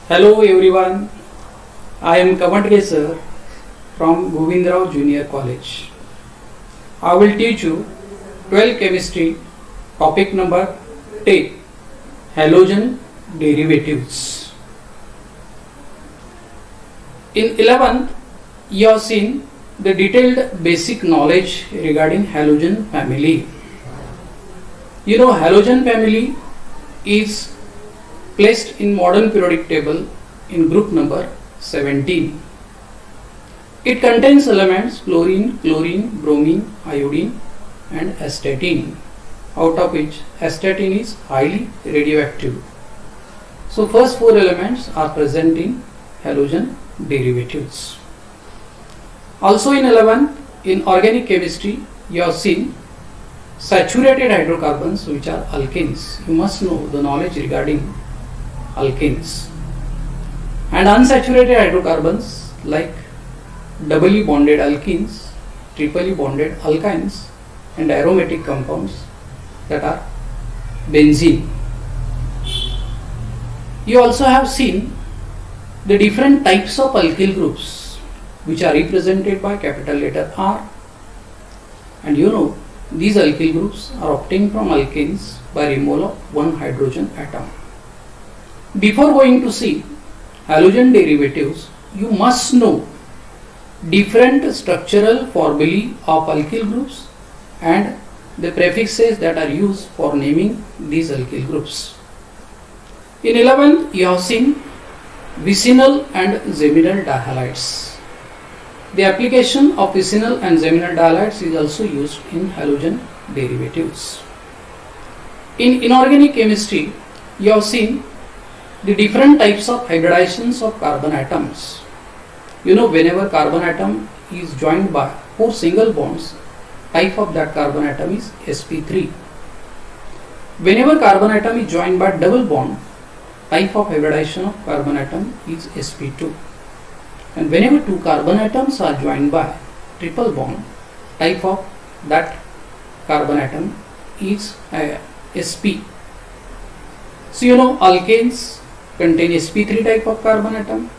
Hello everyone, I am Kamatge sir from Govindrao Junior College. I will teach you 12 chemistry topic number 10 halogen derivatives. In 11th you have seen the detailed basic knowledge regarding halogen family. You know halogen family is placed in modern periodic table in group number 17. It contains elements fluorine, chlorine, bromine, iodine and astatine, out of which astatine is highly radioactive. So first four elements are present in halogen derivatives. Also in 11 in organic chemistry you have seen saturated hydrocarbons which are alkanes. You must know the knowledge regarding alkanes, and unsaturated hydrocarbons like doubly bonded alkenes, triply bonded alkynes and aromatic compounds that are benzene. You also have seen the different types of alkyl groups which are represented by capital letter R, and you know these alkyl groups are obtained from alkanes by removal of one hydrogen atom. Before going to see halogen derivatives, you must know different structural formulae of alkyl groups and the prefixes that are used for naming these alkyl groups. In 11th, you have seen vicinal and geminal dihalides. The application of vicinal and geminal dihalides is also used in halogen derivatives. In inorganic chemistry, you have seen the different types of hybridizations of carbon atoms. You know whenever carbon atom is joined by 4 single bonds, type of that carbon atom is sp3. Whenever carbon atom is joined by double bond, type of hybridization of carbon atom is sp2. And whenever two carbon atoms are joined by triple bond, type of that carbon atom is sp. So you know alkanes contain sp3 type of carbon atom,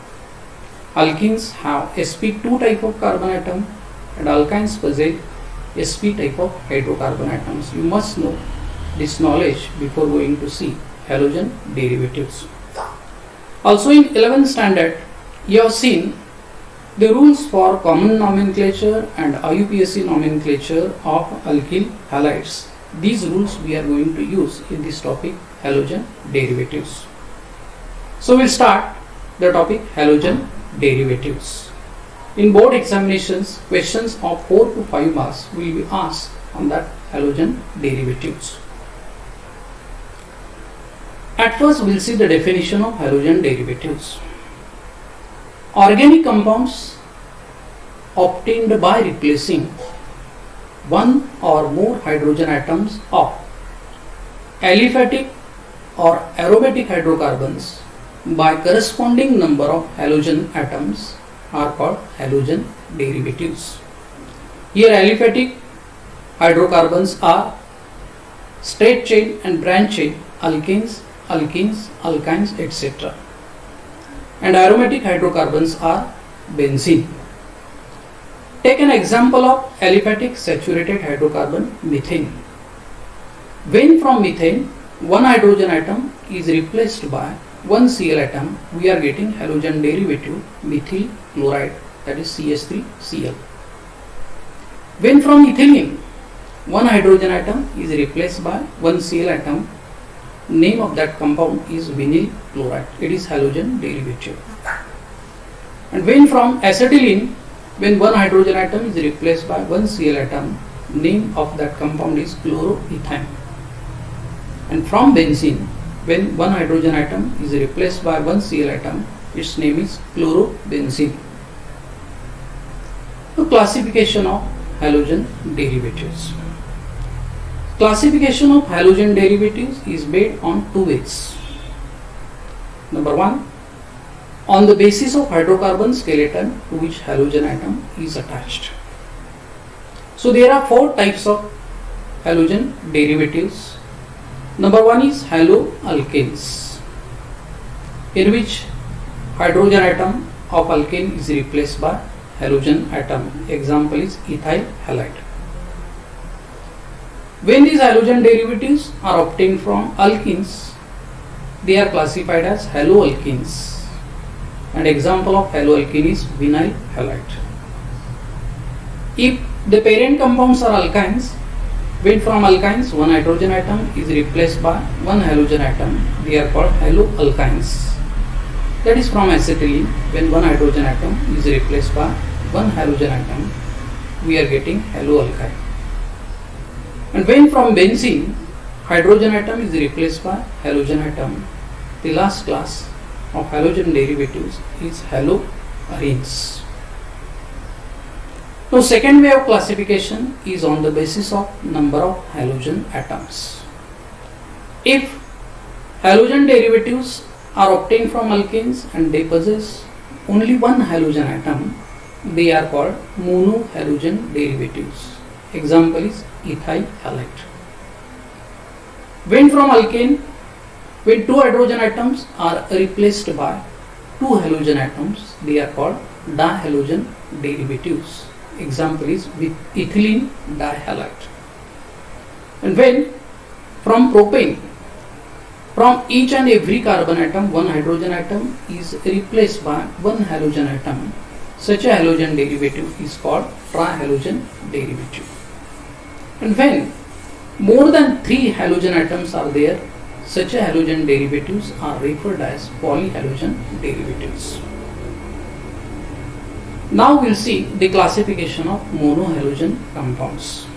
alkenes have sp2 type of carbon atom, and alkynes possess sp type of hydrocarbon atoms. You must know this knowledge before going to see halogen derivatives. Also in 11th standard you have seen the rules for common nomenclature and IUPAC nomenclature of alkyl halides. These rules we are going to use in this topic halogen derivatives. So we'll start the topic halogen derivatives. In board examinations, questions of 4 to 5 marks will be asked on that halogen derivatives. At first we'll see the definition of halogen derivatives. Organic compounds obtained by replacing one or more hydrogen atoms of aliphatic or aromatic hydrocarbons by corresponding number of halogen atoms are called halogen derivatives. Here aliphatic hydrocarbons are straight chain and branch chain alkanes, alkenes, alkynes, etc. And aromatic hydrocarbons are benzene. Take an example of aliphatic saturated hydrocarbon methane. When from methane one hydrogen atom is replaced by one Cl atom, we are getting halogen derivative methyl chloride, that is CH3Cl. When from ethylene one hydrogen atom is replaced by one Cl atom, name of that compound is vinyl chloride, it is halogen derivative. And when from acetylene, when one hydrogen atom is replaced by one Cl atom, name of that compound is chloroethane. And from benzene, when one hydrogen atom is replaced by one Cl atom, its name is chlorobenzene. The classification of halogen derivatives. Classification of halogen derivatives is based on two ways. Number one, on the basis of hydrocarbon skeleton to which halogen atom is attached. So there are 4 types of halogen derivatives. Number one is haloalkanes, in which hydrogen atom of alkane is replaced by halogen atom. Example is ethyl halide. When these halogen derivatives are obtained from alkenes, they are classified as haloalkenes. An example of haloalkene is vinyl halide. If the parent compounds are alkynes, when from alkynes one hydrogen atom is replaced by one halogen atom, they are called haloalkynes. That is from acetylene, when one hydrogen atom is replaced by one halogen atom, we are getting haloalkyne. And when from benzene, hydrogen atom is replaced by halogen atom, the last class of halogen derivatives is haloarenes. Now, second way of classification is on the basis of number of halogen atoms. If halogen derivatives are obtained from alkenes and they possess only one halogen atom, they are called monohalogen derivatives. Example is ethyl halide. When from alkane, when two hydrogen atoms are replaced by two halogen atoms, they are called dihalogen derivatives. Example is with ethylene dihalide. And when from propane, from each and every carbon atom, one hydrogen atom is replaced by one halogen atom, such a halogen derivative is called trihalogen derivative. And when more than three halogen atoms are there, such a halogen derivatives are referred as polyhalogen derivatives. Now we will see the classification of monohalogen compounds.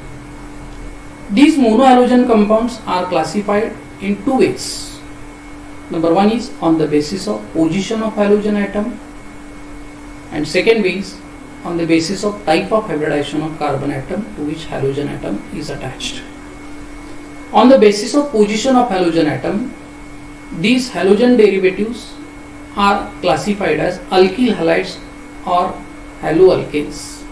These monohalogen compounds are classified in two ways. Number one is on the basis of position of halogen atom, and second way is on the basis of type of hybridization of carbon atom to which halogen atom is attached. On the basis of position of halogen atom, these halogen derivatives are classified as alkyl halides or haloalkanes.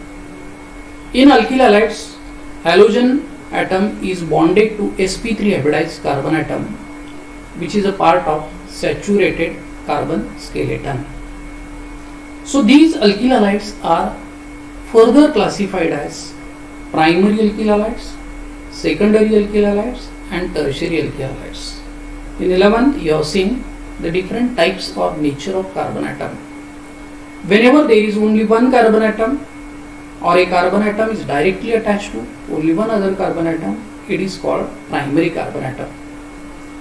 In alkyl halides, halogen atom is bonded to sp3 hybridized carbon atom, which is a part of saturated carbon skeleton. So these alkyl halides are further classified as primary alkyl halides, secondary alkyl halides and tertiary alkyl halides. In 11th, you have seen the different types or nature of carbon atom. Whenever there is only one carbon atom or a carbon atom is directly attached to only one other carbon atom, it is called primary carbon atom.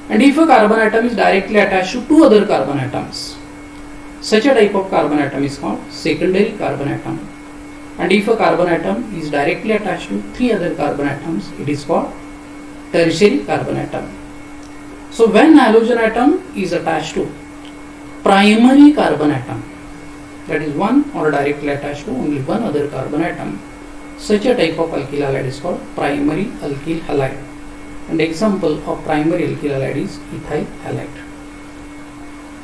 And if a carbon atom is directly attached to two other carbon atoms, such a type of carbon atom is called secondary carbon atom. And if a carbon atom is directly attached to three other carbon atoms, it is called tertiary carbon atom. So when halogen atom is attached to primary carbon atom, that is one or directly attached to only one other carbon atom, such a type of alkyl halide is called primary alkyl halide. And example of primary alkyl halide is ethyl halide.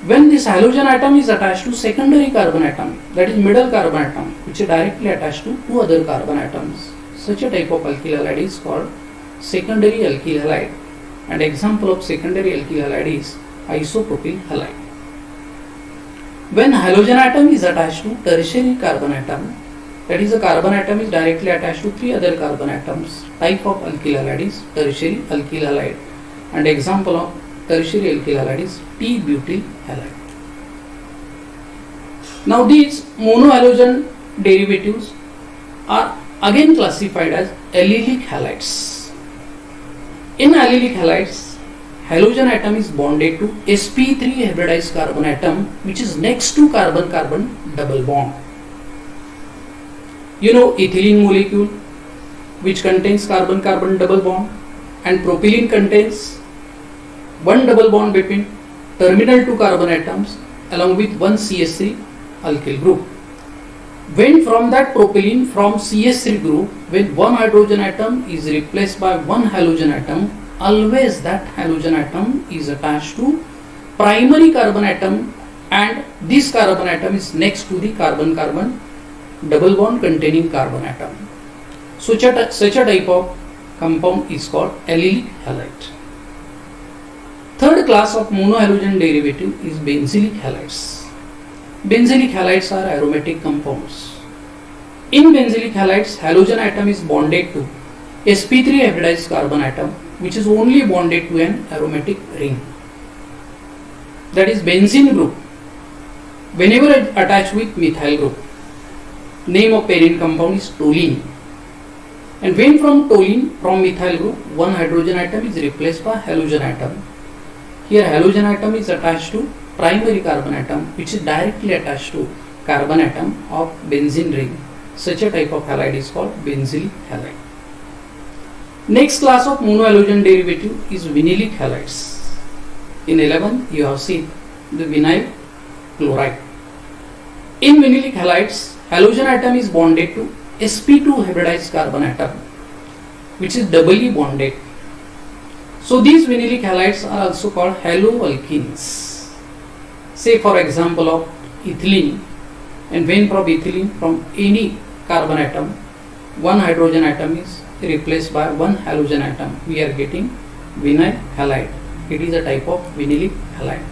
When this halogen atom is attached to secondary carbon atom, that is middle carbon atom, which is directly attached to two other carbon atoms, such a type of alkyl halide is called secondary alkyl halide. And example of secondary alkyl halide is isopropyl halide. When halogen atom is attached to tertiary carbon atom, that is a carbon atom is directly attached to three other carbon atoms, type of alkyl halide is tertiary alkyl halide. And example of tertiary alkyl halide is T-butyl halide. Now these monohalogen derivatives are again classified as allylic halides. In allylic halides, halogen atom is bonded to sp3 hybridized carbon atom, which is next to carbon-carbon double bond. You know ethylene molecule, which contains carbon-carbon double bond, and propylene contains one double bond between terminal two carbon atoms along with one CH3 alkyl group. When from that propylene from CH3 group, when one hydrogen atom is replaced by one halogen atom, always that halogen atom is attached to primary carbon atom, and this carbon atom is next to the carbon-carbon double bond containing carbon atom. Such a type of compound is called allylic halide. Third class of monohalogen derivative is benzylic halides. Benzylic halides are aromatic compounds. In benzylic halides, halogen atom is bonded to sp3 hybridized carbon atom, which is only bonded to an aromatic ring. That is benzene group. Whenever attached with methyl group, name of parent compound is toluene. And when from toluene, from methyl group, one hydrogen atom is replaced by halogen atom. Here halogen atom is attached to primary carbon atom, which is directly attached to carbon atom of benzene ring. Such a type of halide is called benzylic halide. Next class of monohalogen derivative is vinylic halides. In 11 you have seen the vinyl chloride. In vinylic halides, halogen atom is bonded to sp2 hybridized carbon atom, which is doubly bonded. So these vinylic halides are also called haloalkenes. Say for example of ethylene, and when from ethylene, from any carbon atom, one hydrogen atom is replaced by one halogen atom, we are getting vinyl halide. It is a type of vinylic halide.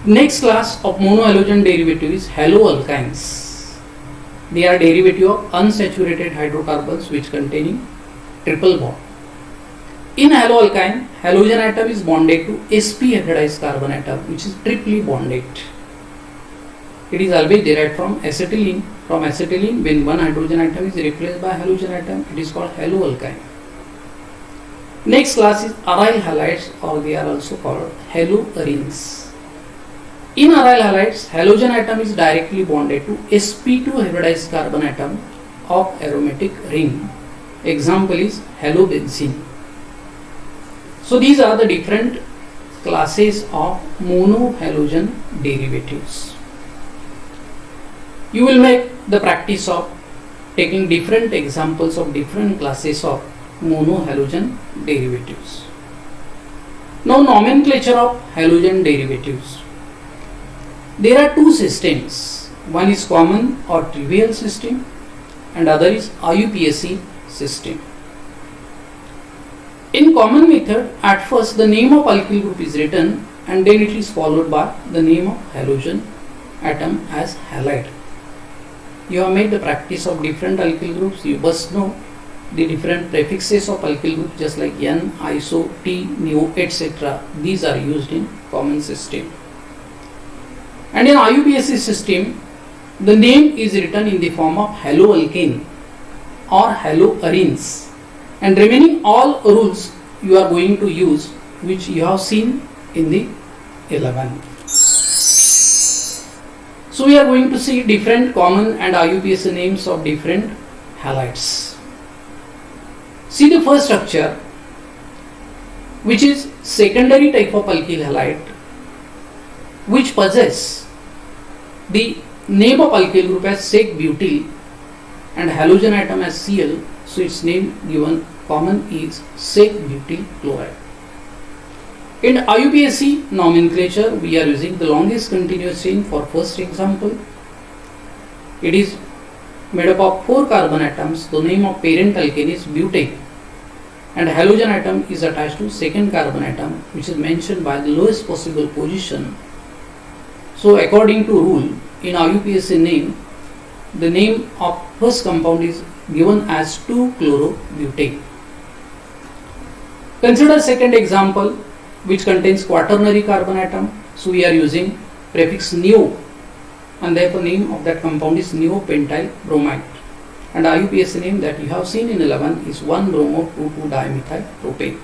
Next class of monohalogen derivative is haloalkynes. They are derivative of unsaturated hydrocarbons which containing triple bond. In haloalkyne, halogen atom is bonded to sp hybridized carbon atom, which is triply bonded. It is always derived from acetylene. From acetylene, when one hydrogen atom is replaced by halogen atom, it is called haloalkyne. Next class is aryl halides, or they are also called haloarenes. In aryl halides, halogen atom is directly bonded to sp2 hybridized carbon atom of aromatic ring. Example is halobenzene. So these are the different classes of monohalogen derivatives. You will make the practice of taking different examples of different classes of monohalogen derivatives. Now nomenclature of halogen derivatives. There are two systems. One is common or trivial system and other is IUPAC system. In common method, at first the name of alkyl group is written and then it is followed by the name of halogen atom as halide. You have made the practice of different alkyl groups. You must know the different prefixes of alkyl group, just like N, iso, T, neo, etc. These are used in common system. And in IUPAC system, the name is written in the form of haloalkane or haloarenes, and remaining all rules you are going to use, which you have seen in the 11. So we are going to see different common and IUPAC names of different halides. See the first structure, which is secondary type of alkyl halide, which possess the name of alkyl group as sec-butyl and halogen atom as Cl. So its name given common is sec-butyl chloride. In IUPAC nomenclature, we are using the longest continuous chain for first example. It is made up of 4 carbon atoms. The name of parent alkane is butane, and halogen atom is attached to second carbon atom, which is mentioned by the lowest possible position. So according to rule in IUPAC name, the name of first compound is given as 2-chlorobutane. Consider second example, which contains quaternary carbon atom. So we are using prefix neo, and therefore name of that compound is neopentyl bromide, and IUPAC name that you have seen in 11 is 1-bromo-2,2-dimethyl propane.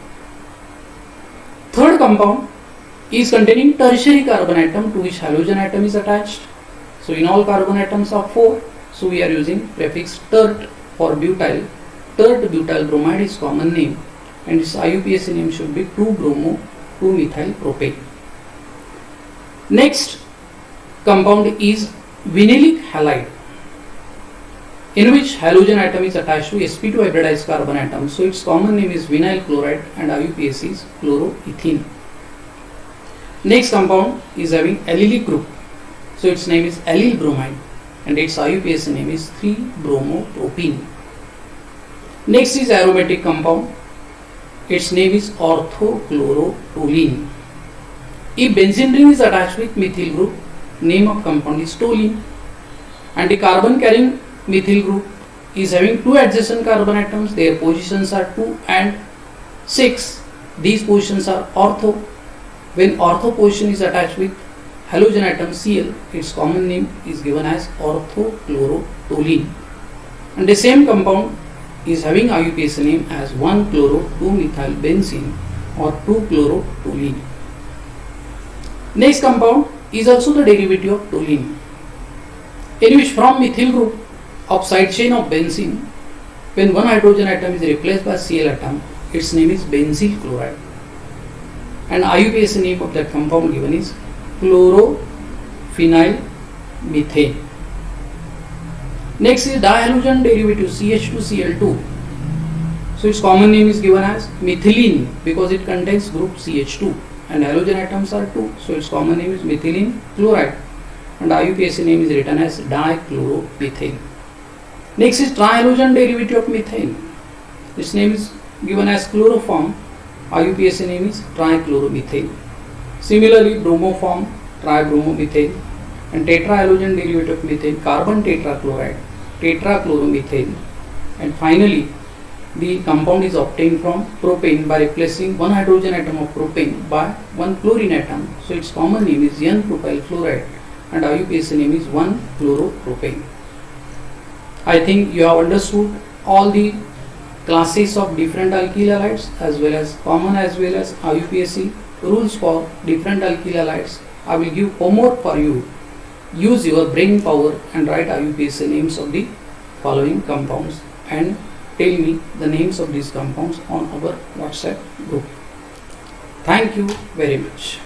Third compound is containing tertiary carbon atom to which halogen atom is attached. So in all carbon atoms are 4, so we are using prefix tert for butyl. Tert butyl bromide is common name, and its IUPAC name should be 2-bromo-2-methyl propane. Next compound is vinylic halide, in which halogen atom is attached to sp2 hybridized carbon atom. So its common name is vinyl chloride and IUPAC is chloroethene. Next compound is having allylic group. So its name is allyl bromide and its IUPAC name is 3-bromopropene. Next is aromatic compound. Its name is orthochlorotoluene. If benzene ring is attached with methyl group, name of compound is toluene. And the carbon carrying methyl group is having two adjacent carbon atoms. Their positions are 2 and 6. These positions are ortho. When ortho position is attached with halogen atom Cl, its common name is given as orthochlorotoluene. And the same compound is having IUPAC name as 1-chloro-2-methyl-benzene or 2-chlorotoluene. Next compound is also the derivative of toluene, in which from methyl group of side chain of benzene, when one hydrogen atom is replaced by Cl atom, its name is benzyl chloride. And IUPAC name of that compound given is chlorophenyl methane. Next is dihalogen derivative CH2Cl2. So its common name is given as methylene because it contains group CH2 and halogen atoms are 2. So its common name is methylene chloride and IUPAC name is written as dichloromethane. Next is trihalogen derivative of methane. Its name is given as chloroform. IUPAC name is trichloromethane. Similarly, bromoform, tribromomethane, and tetrahalogen derivative of methane, carbon tetrachloride, tetrachloromethane, and finally the compound is obtained from propane by replacing one hydrogen atom of propane by one chlorine atom. So its common name is N-propyl fluoride and IUPAC name is 1-chloropropane. I think you have understood all the classes of different alkyl halides as well as common as well as IUPAC rules for different alkyl halides. I will give homework for you. Use your brain power and write IUPAC names of the following compounds and tell me the names of these compounds on our WhatsApp group. Thank you very much.